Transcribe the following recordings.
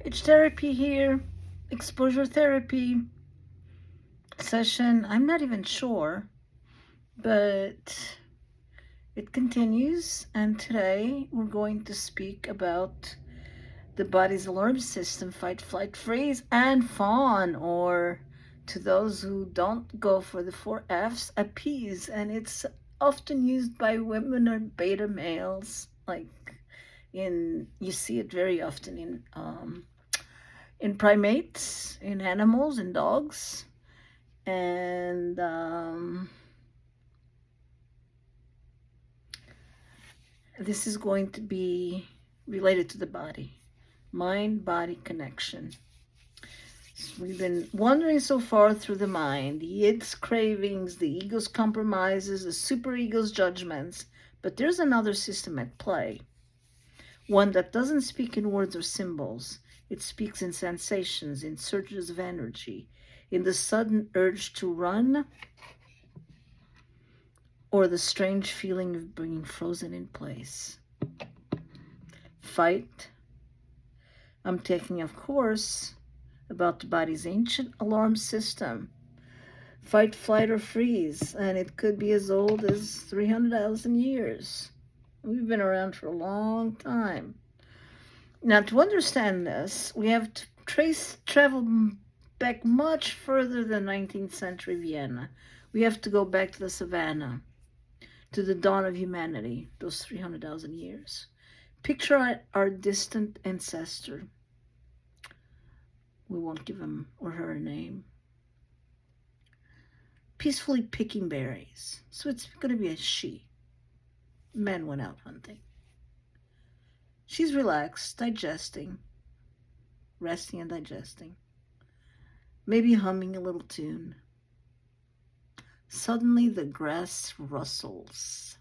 It's therapy here, exposure therapy session. I'm not even sure, but it continues. And today we're going to speak about the body's alarm system: fight, flight, freeze, and fawn, or to those who don't go for the four F's, appease. And it's often used by women or beta males. You see it very often in primates, in animals, in dogs, and this is going to be related to the body, mind body connection. So we've been wandering so far through the mind, the id's cravings, the ego's compromises, the superego's judgments, but there's another system at play, one that doesn't speak in words or symbols. It speaks in sensations, in surges of energy, in the sudden urge to run, or the strange feeling of being frozen in place. Fight. I'm talking, of course, about the body's ancient alarm system. Fight, flight, or freeze, and it could be as old as 300,000 years. We've been around for a long time. Now, to understand this, we have to travel back much further than 19th century Vienna. We have to go back to the savannah, to the dawn of humanity, those 300,000 years. Picture our distant ancestor. We won't give him or her a name. Peacefully picking berries. So it's going to be a she. Men went out hunting. She's relaxed, digesting, resting and digesting, maybe humming a little tune. Suddenly the grass rustles.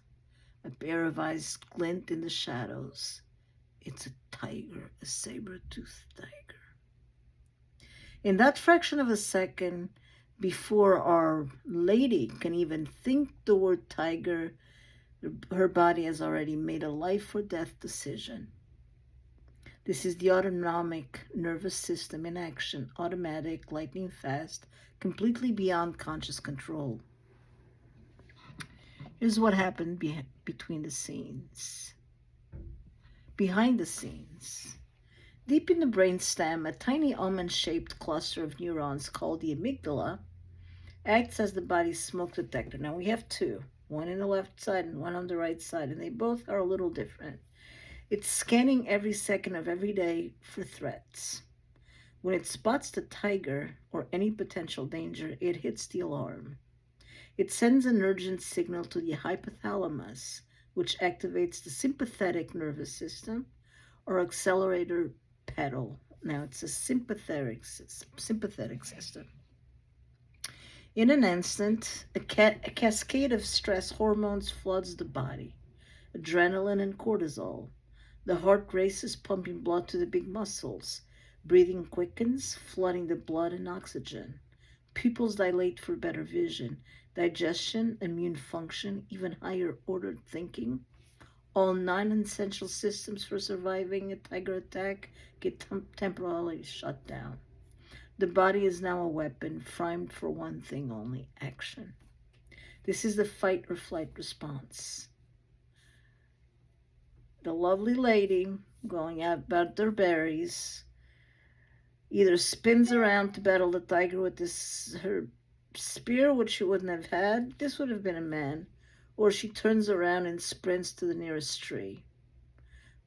A pair of eyes glint in the shadows. It's a tiger, a saber-toothed tiger. In that fraction of a second, before our lady can even think the word tiger, her body has already made a life or death decision. This is the autonomic nervous system in action, automatic, lightning fast, completely beyond conscious control. Here's what happened between the scenes. Behind the scenes. Deep in the brainstem, a tiny almond-shaped cluster of neurons called the amygdala acts as the body's smoke detector. Now we have two, one on the left side and one on the right side, and they both are a little different. It's scanning every second of every day for threats. When it spots the tiger or any potential danger, it hits the alarm. It sends an urgent signal to the hypothalamus, which activates the sympathetic nervous system or accelerator pedal. Now it's a sympathetic system. In an instant, a cascade of stress hormones floods the body, adrenaline and cortisol. The heart races, pumping blood to the big muscles. Breathing quickens, flooding the blood and oxygen. Pupils dilate for better vision. Digestion, immune function, even higher ordered thinking. All non-essential systems for surviving a tiger attack get temporarily shut down. The body is now a weapon, primed for one thing only: action. This is the fight or flight response. The lovely lady, going out about their berries, either spins around to battle the tiger with her spear, which she wouldn't have had. This would have been a man. Or she turns around and sprints to the nearest tree.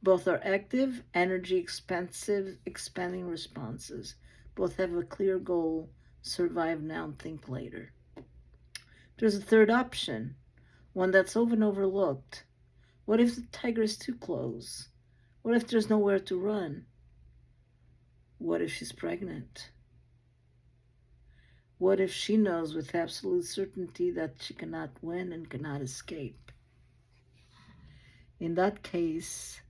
Both are active, energy expansive, expanding responses. Both have a clear goal: survive now and think later. There's a third option, one that's often overlooked. What if the tiger is too close? What if there's nowhere to run? What if she's pregnant? What if she knows with absolute certainty that she cannot win and cannot escape? In that case,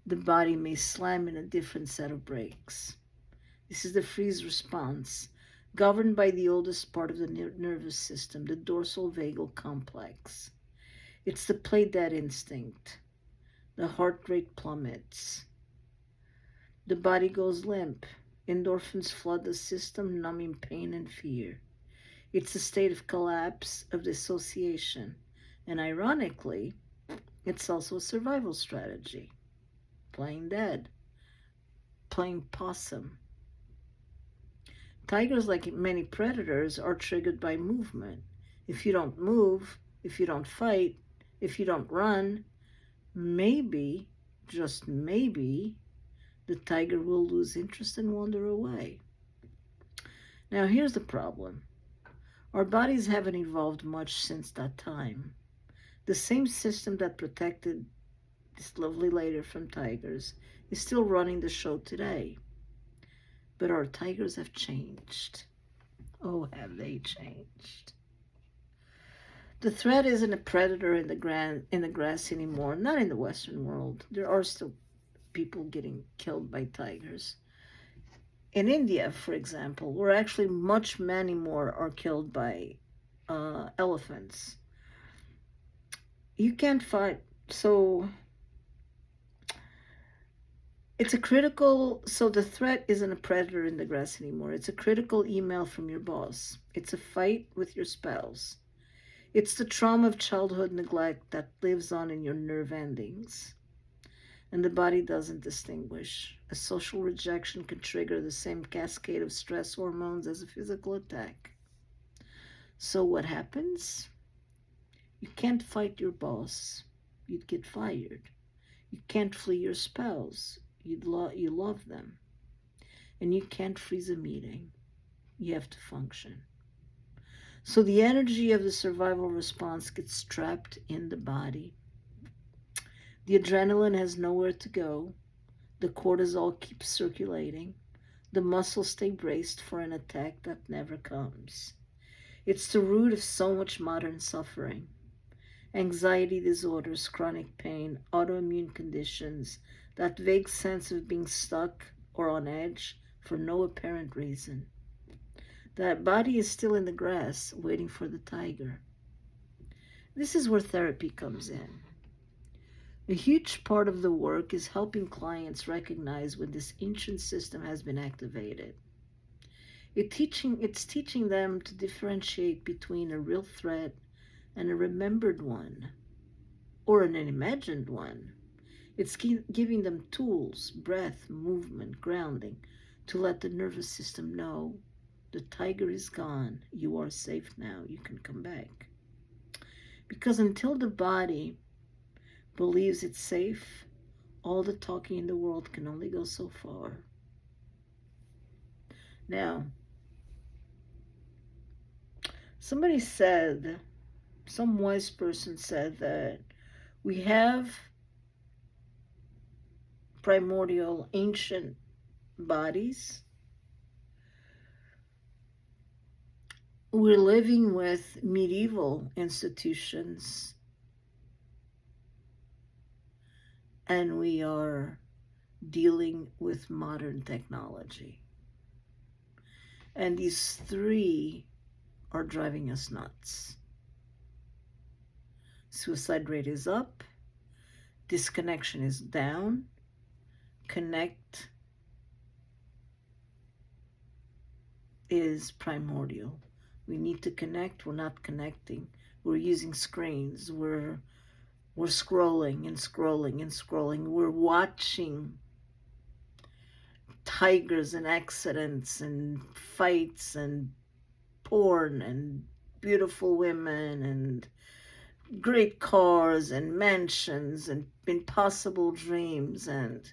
the body may slam in a different set of brakes. This is the freeze response, governed by the oldest part of the nervous system, the dorsal vagal complex. It's the play dead instinct. The heart rate plummets. The body goes limp. Endorphins flood the system, numbing pain and fear. It's a state of collapse, of dissociation. And ironically, it's also a survival strategy. Playing dead, playing possum. Tigers, like many predators, are triggered by movement. If you don't move, if you don't fight, if you don't run, maybe, just maybe, the tiger will lose interest and wander away. Now, here's the problem. Our bodies haven't evolved much since that time. The same system that protected this lovely lady from tigers is still running the show today. But our tigers have changed. Oh, have they changed? The threat isn't a predator in the grass anymore, not in the Western world. There are still people getting killed by tigers. In India, for example, where actually much many more are killed by elephants. You can't fight. So the threat isn't a predator in the grass anymore. It's a critical email from your boss. It's a fight with your spouse. It's the trauma of childhood neglect that lives on in your nerve endings. And the body doesn't distinguish. A social rejection can trigger the same cascade of stress hormones as a physical attack. So what happens? You can't fight your boss. You'd get fired. You can't flee your spouse. You love them. And you can't freeze a meeting. You have to function. So the energy of the survival response gets trapped in the body. The adrenaline has nowhere to go. The cortisol keeps circulating. The muscles stay braced for an attack that never comes. It's the root of so much modern suffering. Anxiety disorders, chronic pain, autoimmune conditions, that vague sense of being stuck or on edge for no apparent reason. That body is still in the grass, waiting for the tiger. This is where therapy comes in. A huge part of the work is helping clients recognize when this ancient system has been activated. It's teaching them to differentiate between a real threat and a remembered one, or an imagined one. It's giving them tools, breath, movement, grounding, to let the nervous system know the tiger is gone. You are safe now. You can come back. Because until the body believes it's safe, all the talking in the world can only go so far. Now, some wise person said that we have primordial ancient bodies. We're living with medieval institutions, and we are dealing with modern technology. And these three are driving us nuts. Suicide rate is up, disconnection is down, connect is primordial. We need to connect. We're not connecting. We're using screens. We're scrolling and scrolling and scrolling. We're watching tigers and accidents and fights and porn and beautiful women and great cars and mansions and impossible dreams, and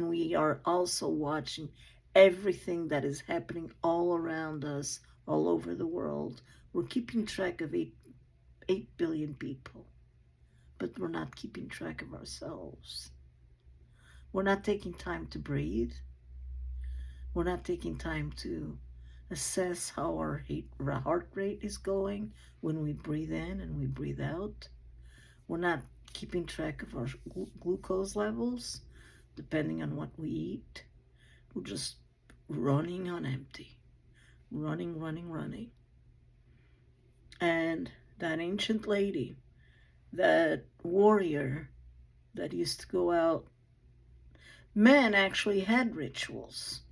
we are also watching everything that is happening all around us, all over the world. We're keeping track of 8 billion people, but we're not keeping track of ourselves. We're not taking time to breathe. We're not taking time to assess how our heart rate is going when we breathe in and we breathe out. We're not keeping track of our glucose levels, depending on what we eat. We're just running on empty. Running, running, running. And that ancient lady, that warrior that used to go out, Men actually had rituals.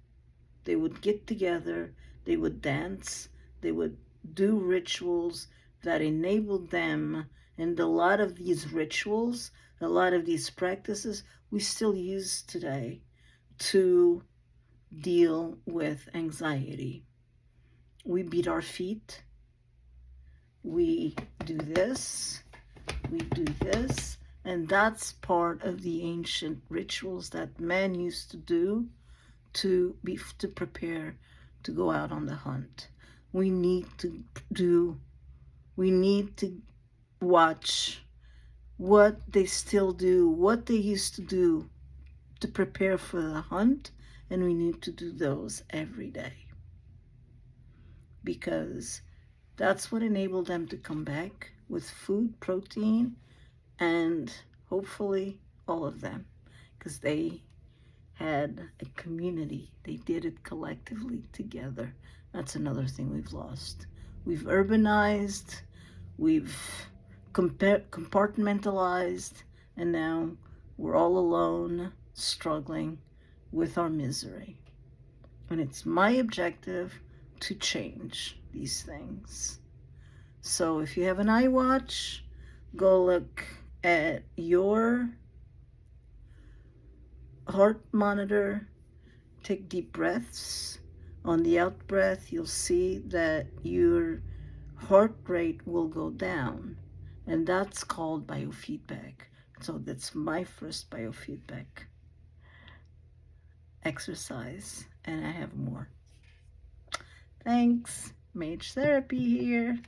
They would get together, they would dance, they would do rituals that enabled them. And a lot of these rituals, a lot of these practices, we still use today to deal with anxiety. We beat our feet, we do this, we do this, and that's part of the ancient rituals that men used to do to prepare to go out on the hunt. We need to watch what they still do, what they used to do to prepare for the hunt, and we need to do those every day, because that's what enabled them to come back with food, protein, and hopefully all of them, because they had a community. They did it collectively together. That's another thing we've lost. We've urbanized, we've compartmentalized, and now we're all alone, struggling with our misery. And it's my objective to change these things. So if you have an iWatch, go look at your heart monitor, take deep breaths. On the out breath, you'll see that your heart rate will go down, and that's called biofeedback. So that's my first biofeedback exercise, and I have more. Thanks. Mage Therapy here.